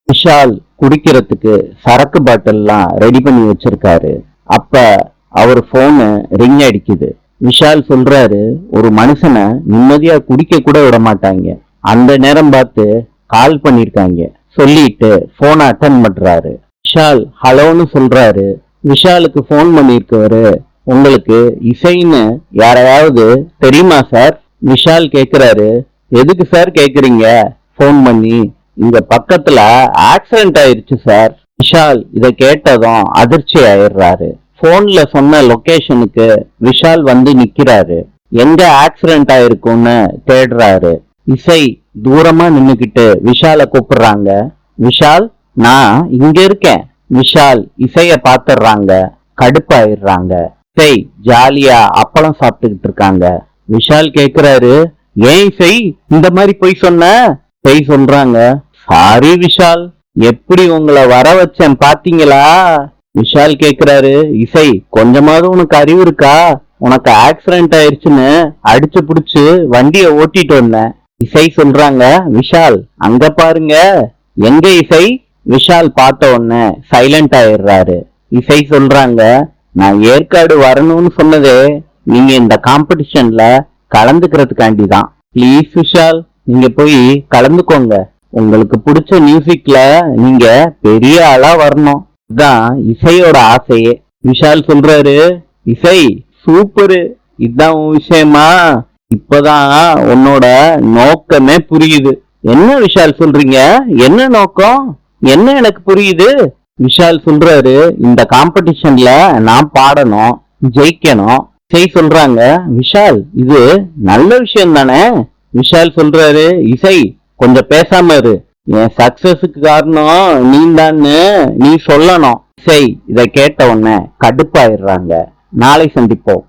விஷால் குடிக்கிறதுக்கு சரக்கு பாட்டில்லாம் ரெடி பண்ணி வச்சிருக்காரு. அப்ப அவர் போனு ரிங் அடிக்குது. விஷால் சொல்றாரு, ஒரு மனுஷனை நிம்மதியா குடிக்க கூட விட மாட்டாங்க, அந்த நேரம் பார்த்து கால் பண்ணிருக்காங்க சொல்லிட்டு போனை அட்டன் பண்றாரு. விஷால் ஹலோன்னு சொல்றாரு. விஷாலுக்கு போன் பண்ணிருக்கவரு, உங்களுக்கு இசைன்னு யாரையாவது தெரியுமா சார்? விஷால் கேக்குறாரு, எதுக்கு சார் கேக்குறீங்க போன் பண்ணி? இங்க பக்கத்துல ஆக்சிடென்ட் ஆயிருச்சு சார். விஷால் இத கேட்டதும் அதிர்ச்சி ஆயிடுறாரு. போன்ல சொன்ன லொகேஷனுக்கு விஷால் வந்து நிக்கிறாரு. எங்க ஆக்சிடென்ட் ஆயிருக்கும்னு தேடுறாரு. இசை தூரமா நின்னுக்கிட்டு விஷால கூப்பிடுறாங்க. விஷால், நான் இங்க இருக்கேன். விஷால் இசைய பாத்துடுறாங்க. கடுப்பாயிடுறாங்க. இசை ஜாலியா அப்பளம் சாப்பிட்டுக்கிட்டு இருக்காங்க. விஷால் கேக்குறாரு, ஏன் இசை இந்த மாதிரி போய் சொன்ன? இசை சொல்றாங்க, சாரி விஷால், எப்படி உங்களை வர வச்சேன் பாத்தீங்களா? விஷால் கேக்குறாரு, இசை கொஞ்சமாவது உனக்கு அறிவு இருக்கா? உனக்கு ஆக்சிடென்ட் ஆயிடுச்சுன்னு அடிச்சு புடிச்சு வண்டிய ஓட்டிட்டு வந்தேன். இசை சொல்றாங்க, விஷால் அங்க பாருங்க. எங்க இசை? விஷால் பார்த்த உடனே சைலண்ட் ஆயிடுறாரு. இசை சொல்றாங்க, நான் ஏற்காடு வரணும்னு சொன்னதே நீங்க இந்த காம்படிஷன்ல கலந்துக்கிறதுக்காண்டி தான். ப்ளீஸ் விஷால், நீங்க போய் கலந்துக்கோங்க. உங்களுக்கு பிடிச்ச மியூசிக்ல நீங்க பெரிய ஆளா வரணும். இதுதான் இசையோட ஆசையே. விஷால் சொல்றாரு, இசை சூப்பரு, இதுதான் உன் விஷயமா? இப்பதான் உன்னோட நோக்கமே புரியுது. என்ன விஷால் சொல்றீங்க? என்ன நோக்கம்? என்ன எனக்கு புரியுது? விஷால் சொல்றாரு, இந்த காம்படிஷன்ல நான் பாடணும், ஜெயிக்கணும். இசை சொல்றாங்க, விஷால் இது நல்ல விஷயம் தானே? விஷால் சொல்றாரு, இசை கொஞ்சம் பேசாம இரு. என் சக்சஸுக்கு காரணம் நீ தான்னு நீ சொல்லணும். இசை இதை கேட்ட உடனே கடுப்பாயிடுறாங்க. நாளை சந்திப்போம்.